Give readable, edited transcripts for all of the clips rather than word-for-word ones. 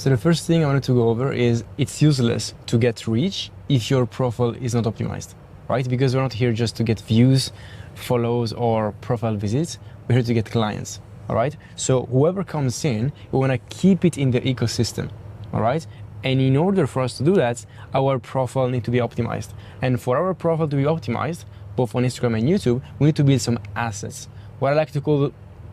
So the first thing I wanted to go over is it's useless to get reach if your profile is not optimized, right? Because we're not here just to get views, follows, or profile visits. We're here to get clients, all right? So whoever comes in, we want to keep it in the ecosystem, all right? And in order for us to do that, our profile needs to be optimized. And for our profile to be optimized, both on Instagram and YouTube, we need to build some assets, what I like to call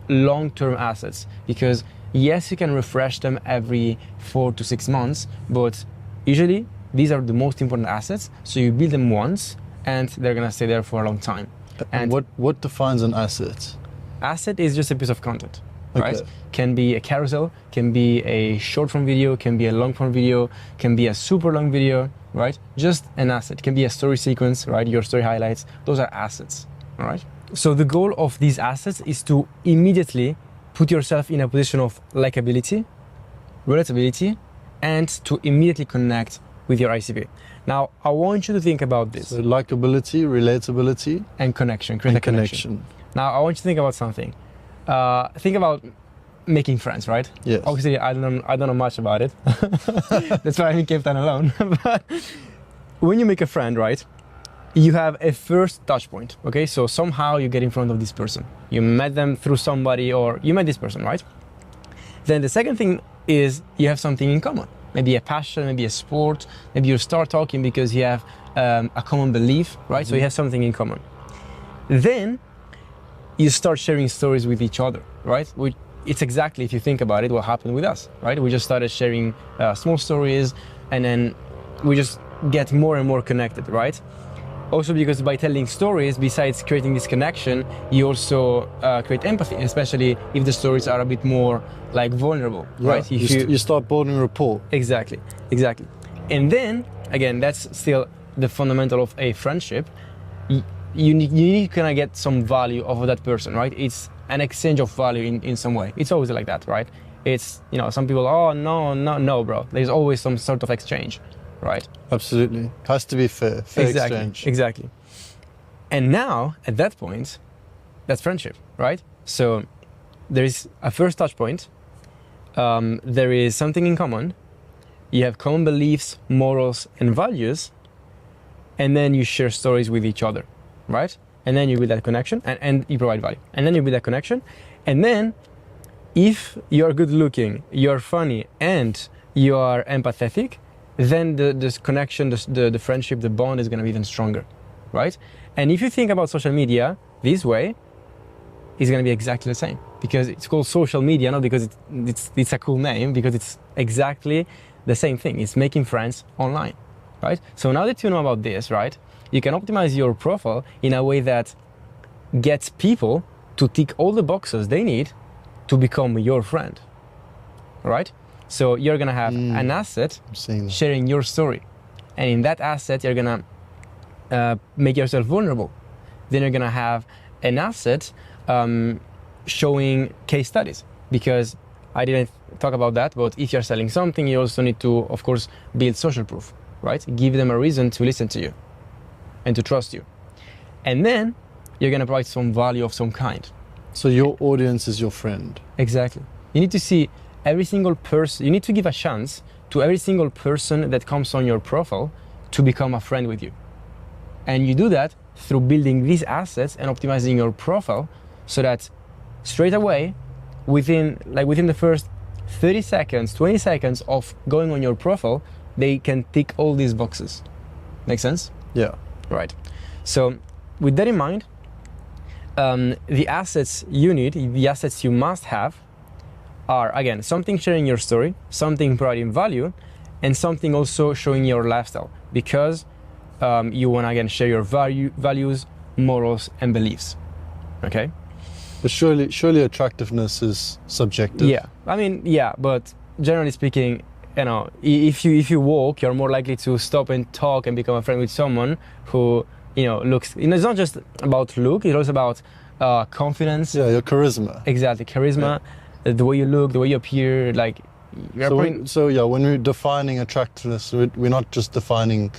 long-term assets, because yes, you can refresh them every 4 to 6 months, but usually these are the most important assets. So you build them once and they're gonna stay there for a long time. And what defines an asset? Asset is just a piece of content, right? Okay. Can be a carousel, can be a short form video, can be a long form video, can be a super long video, right? Just an asset. Can be a story sequence, right? Your story highlights, those are assets, all right? So the goal of these assets is to immediately put yourself in a position of likability, relatability, and to immediately connect with your ICP. Now, I want you to think about this. So likability, relatability, and connection, create a connection. Now, I want you to think about something. Think about making friends, right? Yes. Obviously, I don't know much about it. That's why I'm in Cape Town alone. But when you make a friend, right, you have a first touch point, okay? So somehow you get in front of this person. You met them through somebody, or you met this person, right? Then the second thing is you have something in common. Maybe a passion, maybe a sport, maybe you start talking because you have a common belief, right? Mm-hmm. So you have something in common. Then you start sharing stories with each other, right? It's exactly, if you think about it, what happened with us, right? We just started sharing small stories, and then we just get more and more connected, right? Also because by telling stories, besides creating this connection, you also create empathy, especially if the stories are a bit more like vulnerable, yeah, right? If you start building rapport. Exactly. And then, again, that's still the fundamental of a friendship. You need to kind of get some value of that person, right? It's an exchange of value in some way. It's always like that, right? It's, some people, oh, no, bro. There's always some sort of exchange. Right? Absolutely. Has to be fair exchange. Exactly. And now, at that point, that's friendship, right? So there is a first touch point. There is something in common. You have common beliefs, morals, and values. And then you share stories with each other, right? And then you build that connection, and you provide value. And then you build that connection. And then, if you're good looking, you're funny, and you are empathetic, then this connection, the friendship, the bond is going to be even stronger, right? And if you think about social media this way, it's going to be exactly the same, because it's called social media, not because it's a cool name, because it's exactly the same thing. It's making friends online, right? So now that you know about this, right, you can optimize your profile in a way that gets people to tick all the boxes they need to become your friend, right? So you're gonna have an asset sharing your story, and in that asset you're gonna make yourself vulnerable. Then you're gonna have an asset showing case studies, because I didn't talk about that, but if you're selling something, you also need to, of course, build social proof, right? Give them a reason to listen to you and to trust you. And then you're gonna provide some value of some kind. So your audience is your friend. Exactly. You need to see every single person, you need to give a chance to every single person that comes on your profile to become a friend with you. And you do that through building these assets and optimizing your profile, so that straight away, within the first 30 seconds, 20 seconds of going on your profile, they can tick all these boxes. Make sense? Yeah. Right. So with that in mind, the assets you need, the assets you must have, are, again, something sharing your story, something providing value, and something also showing your lifestyle, because you want to, again, share your values, morals, and beliefs. Okay? But surely attractiveness is subjective. Yeah. I mean, yeah, but generally speaking, if you walk, you're more likely to stop and talk and become a friend with someone who, looks. It's not just about look, it's also about confidence. Yeah, your charisma. Exactly, charisma. Yeah. The way you look, the way you appear, like. When we're defining attractiveness, we're not just defining,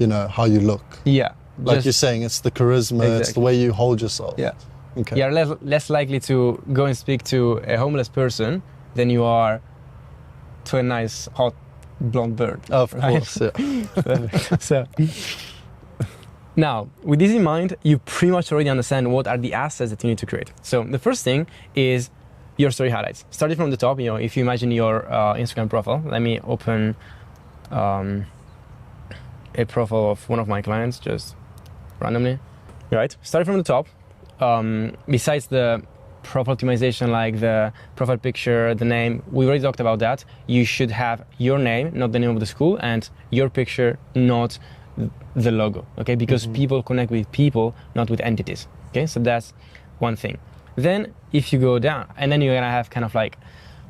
how you look. Yeah. Like you're saying, it's the charisma, exactly. It's the way you hold yourself. Yeah. Okay. You're less likely to go and speak to a homeless person than you are to a nice hot blonde bird. Of right? course, yeah. Perfect. So now, with this in mind, you pretty much already understand what are the assets that you need to create. So the first thing is your story highlights. Starting from the top, if you imagine your Instagram profile, let me open a profile of one of my clients just randomly. Right, starting from the top, besides the profile optimization, like the profile picture, the name, we already talked about that. You should have your name, not the name of the school, and your picture, not the logo, okay? Because people connect with people, not with entities, okay? So that's one thing. Then if you go down, and then you're gonna have kind of like,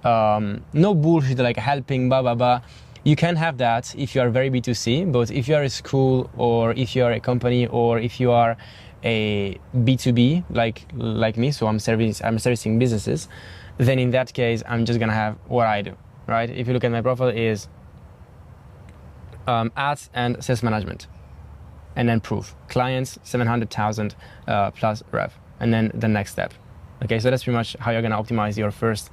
no bullshit, like helping, blah, blah, blah. You can have that if you are very B2C, but if you are a school or if you are a company or if you are a B2B like me, so I'm servicing businesses, then in that case, I'm just gonna have what I do, right? If you look at my profile is ads and sales management, and then proof clients 700,000 plus rev, and then the next step. Okay, so that's pretty much how you're gonna optimize your first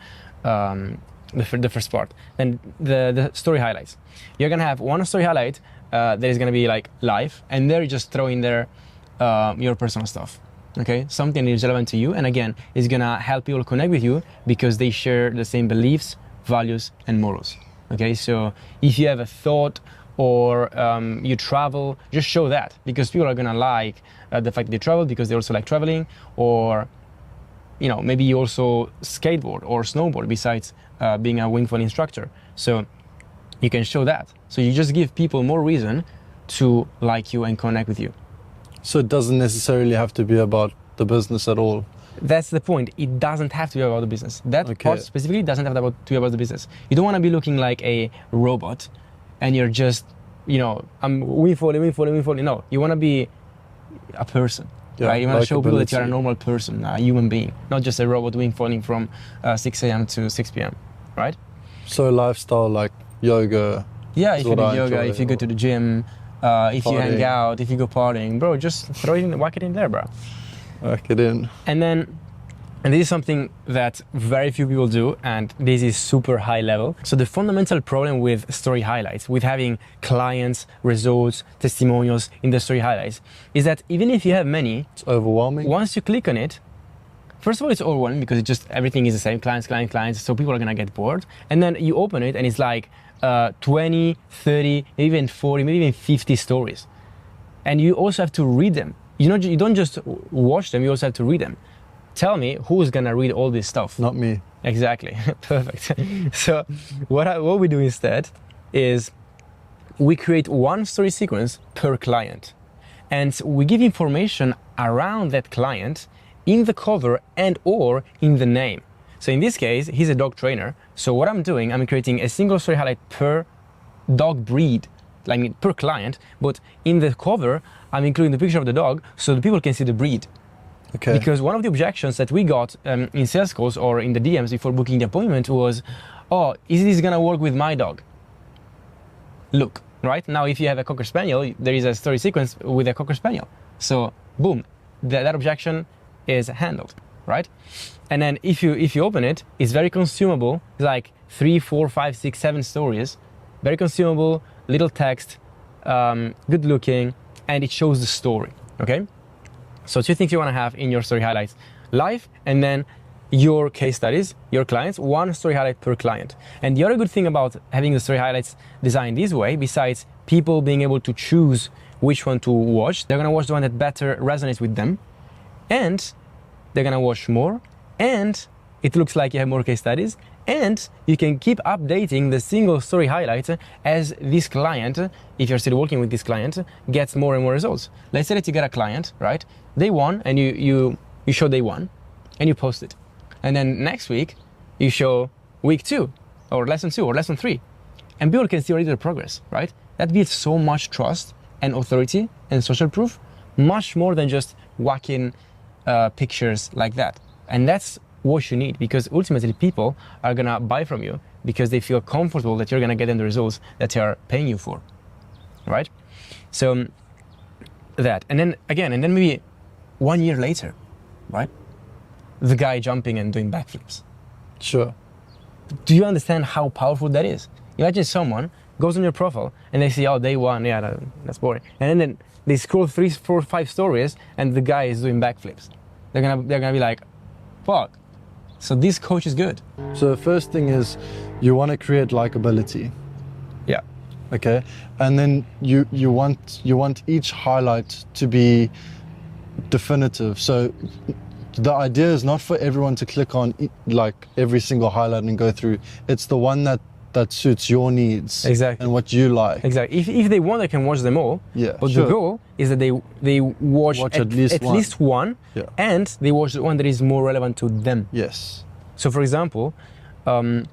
the first part. Then the story highlights. You're gonna have one story highlight that is gonna be like live, and there you just throw in there your personal stuff. Okay, something that is relevant to you, and again, it's gonna help people connect with you because they share the same beliefs, values, and morals. Okay, so if you have a thought or you travel, just show that, because people are gonna like the fact that you travel because they also like traveling, or maybe you also skateboard or snowboard besides being a wingfoil instructor. So you can show that. So you just give people more reason to like you and connect with you. So it doesn't necessarily have to be about the business at all. That's the point. It doesn't have to be about the business. That part specifically doesn't have to be about the business. You don't want to be looking like a robot and you're just, I'm wingfoiling. No, you want to be a person. Yeah, right? You want to show people that you're a likability. normal person, a human being, not just a robot wingfoiling from 6 a.m. to 6 p.m., right? So lifestyle like yoga. Yeah, is if you what do I yoga, enjoy, if you go or to the gym, if you hang partying. out, if you go partying, bro, just throw it in, whack it in there, bro. Whack it in. And this is something that very few people do, and this is super high level. So the fundamental problem with story highlights, with having clients, results, testimonials in the story highlights, is that even if you have many, It's overwhelming. once you click on it, first of all, it's overwhelming because everything is the same, clients, so people are gonna get bored. And then you open it and it's like 20, 30, maybe even 40, maybe even 50 stories. And you also have to read them. You don't just watch them, you also have to read them. Tell me who's gonna read all this stuff? Not me. Exactly, perfect. So what we do instead is we create one story sequence per client, and we give information around that client in the cover and or in the name. So in this case, he's a dog trainer. So what I'm doing, I'm creating a single story highlight per dog breed, per client, but in the cover, I'm including the picture of the dog so the people can see the breed. Okay. Because one of the objections that we got in sales calls or in the DMs before booking the appointment was, oh, is this gonna work with my dog? Look, right? Now if you have a Cocker Spaniel, there is a story sequence with a Cocker Spaniel. So boom, that objection is handled, right? And then if you open it, it's very consumable. It's like 3, 4, 5, 6, 7 stories. Very consumable, little text, good looking, and it shows the story, okay? So 2 things you want to have in your story highlights: live, and then your case studies, your clients, 1 story highlight per client. And the other good thing about having the story highlights designed this way, besides people being able to choose which one to watch, they're gonna watch the one that better resonates with them, and they're gonna watch more, and it looks like you have more case studies, and you can keep updating the single story highlight as this client, if you're still working with this client, gets more and more results. Let's say that you get a client, right? Day 1, and you show day 1, and you post it. And then next week, you show week 2, or lesson 2, or lesson 3. And people can see already the progress, right? That builds so much trust and authority and social proof, much more than just whacking pictures like that. And that's what you need, because ultimately people are gonna buy from you because they feel comfortable that you're gonna get them the results that they are paying you for, right? So that, and then maybe 1 year later, right? The guy jumping and doing backflips. Sure. do you understand how powerful that is? Imagine someone goes on your profile and they see, oh, day one, yeah, that's boring. And then they scroll 3, 4, 5 stories and the guy is doing backflips. They're gonna be like, fuck. So this coach is good. So the first thing is you want to create likability. Yeah. Okay. And then you want each highlight to be definitive. So the idea is not for everyone to click on like every single highlight and go through. It's the one that suits your needs. Exactly. And what you like. Exactly. If they want, they can watch them all. Yeah. But sure. the goal is that they watch at least one, yeah. and they watch the one that is more relevant to them. Yes. So for example, what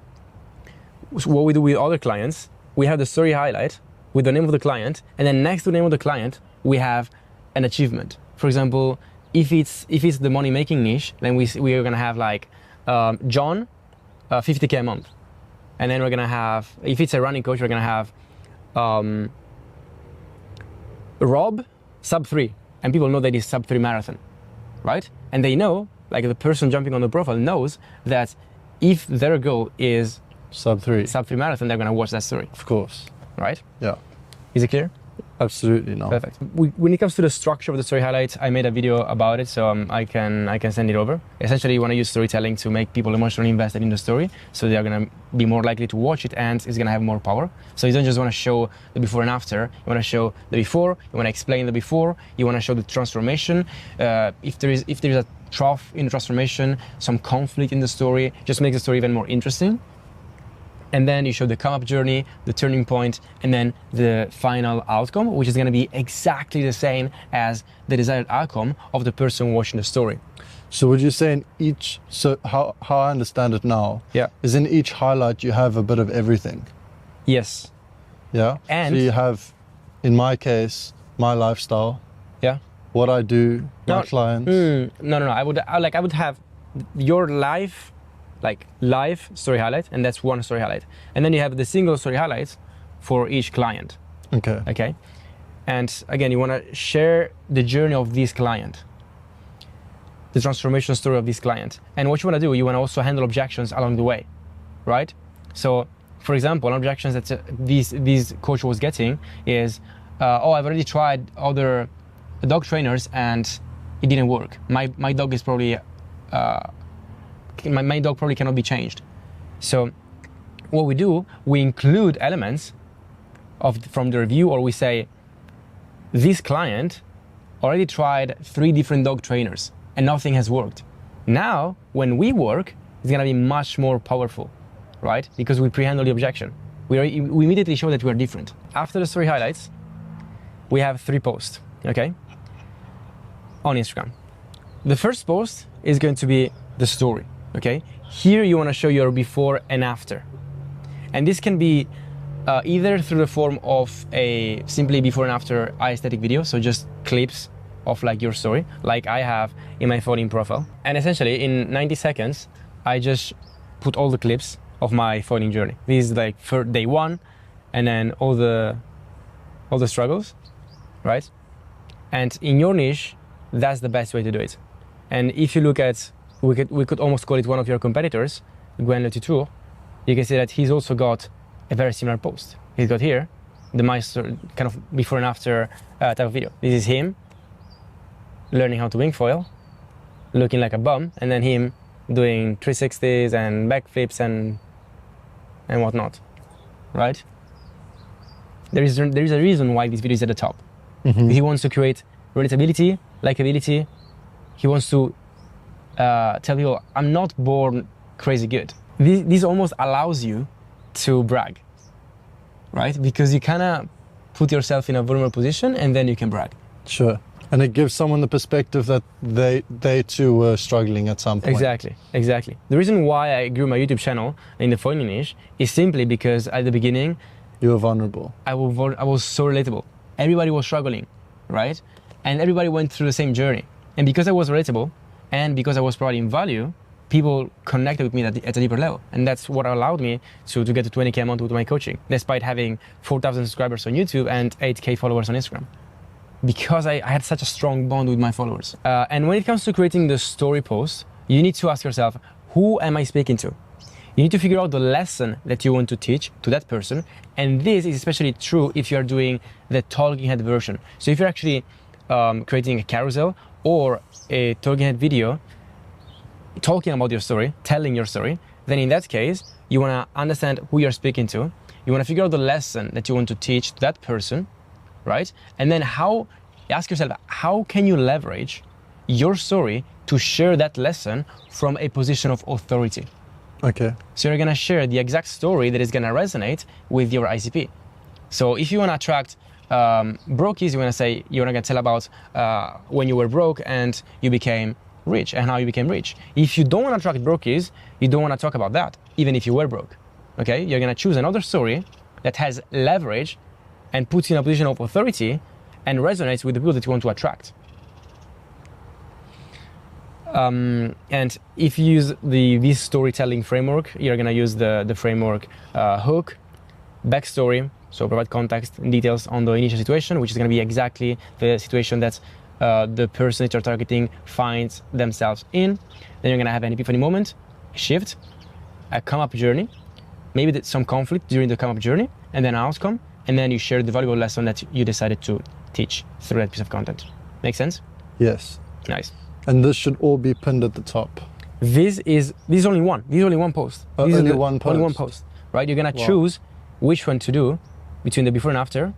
we do with other clients, we have the story highlight with the name of the client, and then next to the name of the client, we have an achievement. For example, if it's the money making niche, then we are gonna have like John, 50K a month. And then we're gonna have, if it's a running coach, we're gonna have Rob, sub 3. And people know that he's sub 3 marathon, right? And they know, like the person jumping on the profile knows that if their goal is sub 3 marathon, they're gonna watch that story. Of course. Right? Yeah. Is it clear? Absolutely not. Perfect. When it comes to the structure of the story highlights, I made a video about it, so I can send it over. Essentially, you want to use storytelling to make people emotionally invested in the story, so they are going to be more likely to watch it, and it's going to have more power. So you don't just want to show the before and after. You want to show the before. You want to explain the before. You want to show the transformation. If there is a trough in the transformation, some conflict in the story, just makes the story even more interesting. And then you show the come-up journey, the turning point, and then the final outcome, which is going to be exactly the same as the desired outcome of the person watching the story. So would you say in each, so how I understand it now, Yeah. is in each highlight you have a bit of everything? Yes. Yeah? And so you have, in my case, my lifestyle, yeah, what I do, my clients. No. I would have your life, like live story highlight, and that's one story highlight. And then you have the single story highlights for each client. Okay. And again, you want to share the journey of this client, the transformation story of this client. And what you want to do, you want to also handle objections along the way, right? So, for example, objections that this coach was getting is, oh, I've already tried other dog trainers and it didn't work. My dog is probably my dog probably cannot be changed. So what we do, we include elements from the review, or we say, this client already tried 3 different dog trainers and nothing has worked. Now, when we work, it's gonna be much more powerful, right? Because we pre-handle the objection. We immediately show that we are different. After the story highlights, we have 3 posts, okay? On Instagram. The first post is going to be the story. Okay, here you want to show your before and after, and this can be either through the form of a simply before and after aesthetic video, so just clips of like your story, like I have in my phoning profile. And essentially in 90 seconds, I just put all the clips of my phoning journey. This is like for day 1, and then all the struggles, right? And in your niche, that's the best way to do it. And if you look at, we could almost call it one of your competitors, Gwen Letitour, you can see that he's also got a very similar post. He's got here the Meister kind of before and after type of video. This is him learning how to wing foil, looking like a bum, and then him doing 360s and backflips and whatnot, right? There is a reason why this video is at the top. Mm-hmm. He wants to create relatability, likability. He wants to tell people, I'm not born crazy good. This almost allows you to brag, right? Because you kind of put yourself in a vulnerable position and then you can brag. Sure. And it gives someone the perspective that they too were struggling at some point. Exactly. The reason why I grew my YouTube channel in the phoning niche is simply because at the beginning, you were vulnerable. I was so relatable. Everybody was struggling, right? And everybody went through the same journey. And because I was relatable, and because I was providing value, people connected with me at a deeper level. And that's what allowed me to get to 20K a month with my coaching, despite having 4,000 subscribers on YouTube and 8K followers on Instagram. Because I had such a strong bond with my followers. And when it comes to creating the story post, you need to ask yourself, who am I speaking to? You need to figure out the lesson that you want to teach to that person. And this is especially true if you are doing the talking head version. So if you're actually creating a carousel or a talking head video, talking about your story, telling your story, then in that case, you want to understand who you're speaking to. You want to figure out the lesson that you want to teach to that person, right? And then ask yourself, how can you leverage your story to share that lesson from a position of authority? Okay. So you're gonna share the exact story that is gonna resonate with your ICP. So if you wanna attract brokies, you're gonna tell about when you were broke and you became rich and how you became rich. If you don't wanna attract brokies, you don't wanna talk about that, even if you were broke. Okay? You're gonna choose another story that has leverage and puts you in a position of authority and resonates with the people that you want to attract. And if you use this storytelling framework, you're gonna use the framework hook, backstory, so provide context and details on the initial situation, which is gonna be exactly the situation that the person that you're targeting finds themselves in. Then you're gonna have an epiphany moment, a shift, a come-up journey, maybe some conflict during the come-up journey, and then an outcome, and then you share the valuable lesson that you decided to teach through that piece of content. Make sense? Yes. Nice. And this should all be pinned at the top. This is only one. This is only one post. Only one post. Only one post, right? You're gonna choose which one to do between the before and after,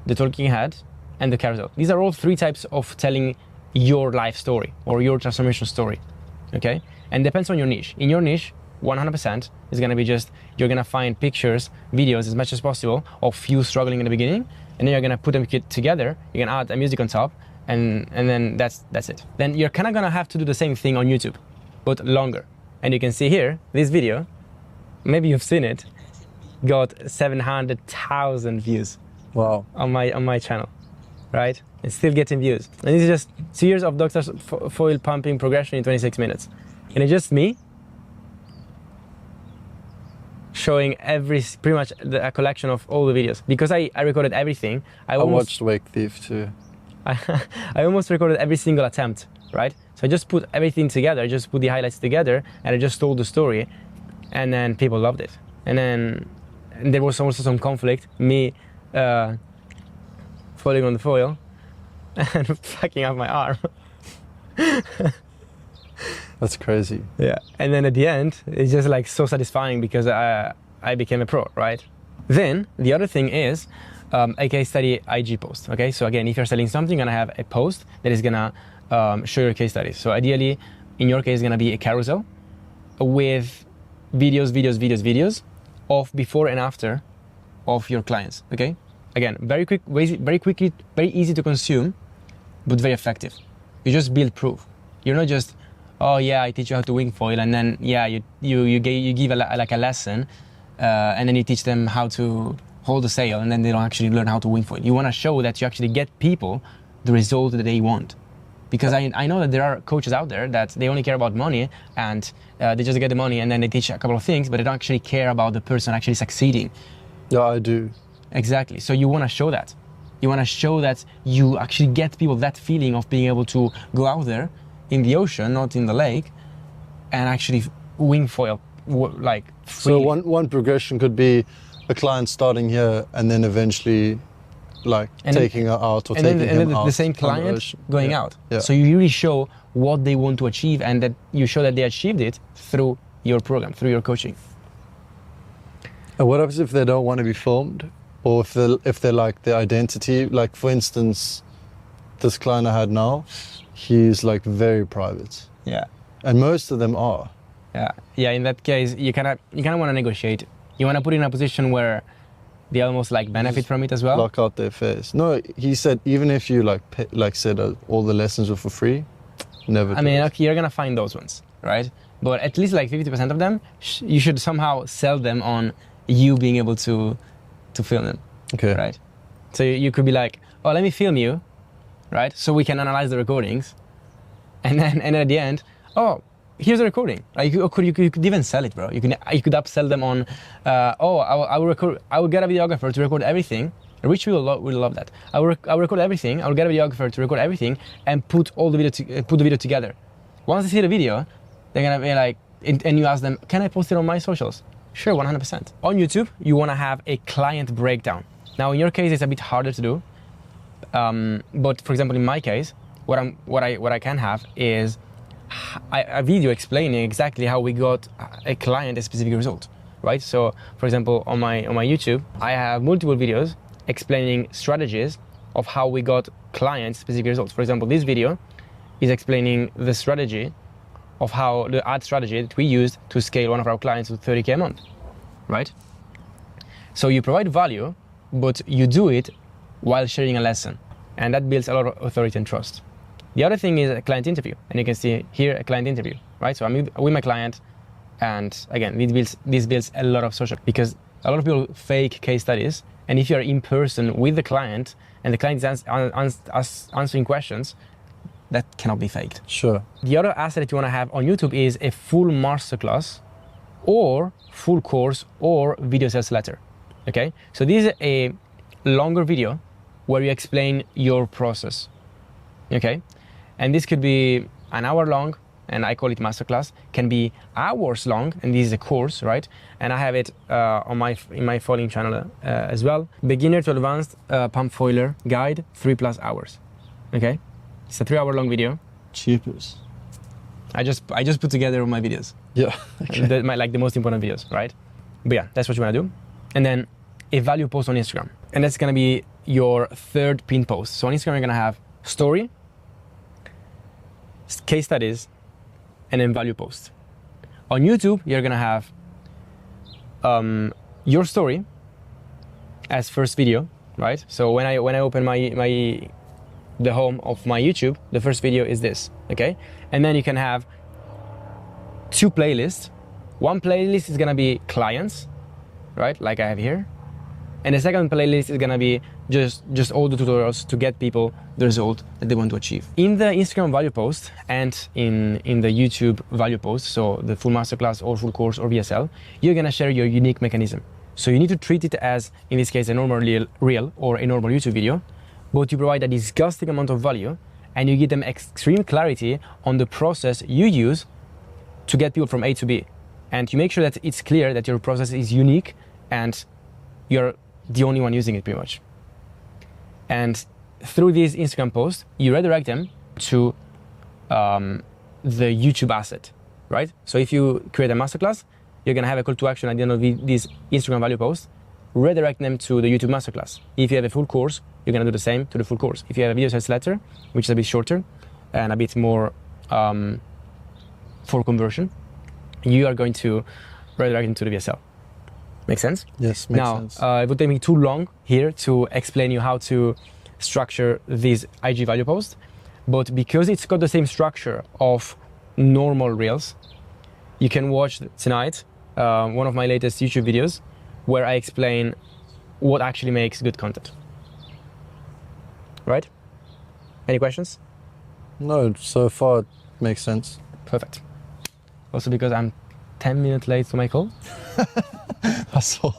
the talking head, and the carousel. These are all three types of telling your life story or your transformation story, okay? And depends on your niche. In your niche, 100% is gonna be just, you're gonna find pictures, videos as much as possible of you struggling in the beginning, and then you're gonna put them together, you're gonna add a music on top, and then that's it. Then you're kind of gonna have to do the same thing on YouTube, but longer. And you can see here, this video, maybe you've seen it, got 700,000 views. Wow. On my channel, right? It's still getting views. And this is just 2 years of Dr. Foil pumping progression in 26 minutes. And it's just me showing pretty much a collection of all the videos. Because I recorded everything. I watched Wake Thief too. I almost recorded every single attempt, right? So I just put everything together, I just put the highlights together, and I just told the story, and then people loved it. And there was also some conflict, me falling on the foil and fucking up my arm. That's crazy. Yeah, and then at the end, it's just like so satisfying because I became a pro, right? Then the other thing is, a case study IG post, okay? So again, if you're selling something, you're gonna have a post that is gonna show your case studies. So ideally, in your case, it's gonna be a carousel with videos of before and after of your clients, okay? Again, very quickly, very easy to consume, but very effective. You just build proof. You're not just, oh yeah, I teach you how to wing foil, and then yeah, you give like a lesson, and then you teach them how to hold the sail, and then they don't actually learn how to wing foil. You want to show that you actually get people the result that they want. Because I know that there are coaches out there that they only care about money, and they just get the money and then they teach a couple of things, but they don't actually care about the person actually succeeding. Yeah, I do. Exactly. So you want to show that. You want to show that you actually get people that feeling of being able to go out there in the ocean, not in the lake, and actually wing foil like freely. So one progression could be a client starting here and then eventually like taking her out or taking him out. The same client going out. Yeah. So you really show what they want to achieve, and that you show that they achieved it through your program, through your coaching. And what happens if they don't want to be filmed, or if they're like their identity? Like for instance, this client I had now, he's like very private. Yeah. And most of them are. Yeah. Yeah. In that case, you kind of want to negotiate. You want to put in a position where they almost like benefit from it as well. Block out their face. No, he said even if you like said all the lessons were for free, never. I mean, okay, you're gonna find those ones, right? But at least like 50% of them, you should somehow sell them on you being able to film them. Okay. Right. So you could be like, oh, let me film you, right? So we can analyze the recordings, and then at the end, oh, here's the recording. Like you could even sell it, bro. You could upsell them on, oh, I will get a videographer to record everything. Rich will love that. I will record everything. I will get a videographer to record everything and put the video together. Once they see the video, they're gonna be like, and you ask them, can I post it on my socials? Sure, 100%. On YouTube, you want to have a client breakdown. Now, in your case, it's a bit harder to do. But for example, in my case, what I can have is a video explaining exactly how we got a client a specific result, right? So, for example, on my YouTube, I have multiple videos explaining strategies of how we got clients specific results. For example, this video is explaining the strategy of how the ad strategy that we used to scale one of our clients to 30K a month, right? So you provide value, but you do it while sharing a lesson, and that builds a lot of authority and trust. The other thing is a client interview, and you can see here a client interview, right? So I'm with my client, and again, this builds a lot of social, because a lot of people fake case studies, and if you're in person with the client and the client is answering questions, that cannot be faked. Sure. The other asset that you want to have on YouTube is a full masterclass or full course or video sales letter, okay? So this is a longer video where you explain your process, okay? And this could be an hour long, and I call it masterclass, can be hours long, and this is a course, right? And I have it in my following channel as well. Beginner to advanced pump foiler guide, 3+ hours, okay? It's a 3-hour long video. Cheapest. I just put together all my videos. Yeah. Okay. the most important videos, right? But yeah, that's what you want to do. And then a value post on Instagram. And that's going to be your third pin post. So on Instagram, you're going to have story, case studies, and then value post. On YouTube, you're going to have your story as first video, right? So when I open the home of my YouTube, the first video is this, okay? And then you can have 2 playlists. One playlist is gonna be clients, right? Like I have here. And the second playlist is gonna be just all the tutorials to get people the result that they want to achieve. In the Instagram value post and in the YouTube value post, so the full masterclass or full course or VSL, you're gonna share your unique mechanism. So you need to treat it as, in this case, a normal reel or a normal YouTube video, but you provide a disgusting amount of value and you give them extreme clarity on the process you use to get people from A to B. And you make sure that it's clear that your process is unique and you're the only one using it pretty much. And through these Instagram posts, you redirect them to the YouTube asset, right? So if you create a masterclass, you're gonna have a call to action at the end of this Instagram value post, redirect them to the YouTube masterclass. If you have a full course, you're gonna do the same to the full course. If you have a video sales letter, which is a bit shorter and a bit more for conversion, you are going to redirect them to the VSL. Make sense? Yes, makes sense. It would take me too long here to explain you how to structure this IG value post, but because it's got the same structure of normal reels, you can watch tonight one of my latest YouTube videos where I explain what actually makes good content. Right? Any questions? No, so far it makes sense. Perfect. Also because I'm 10 minutes late to my call. I saw.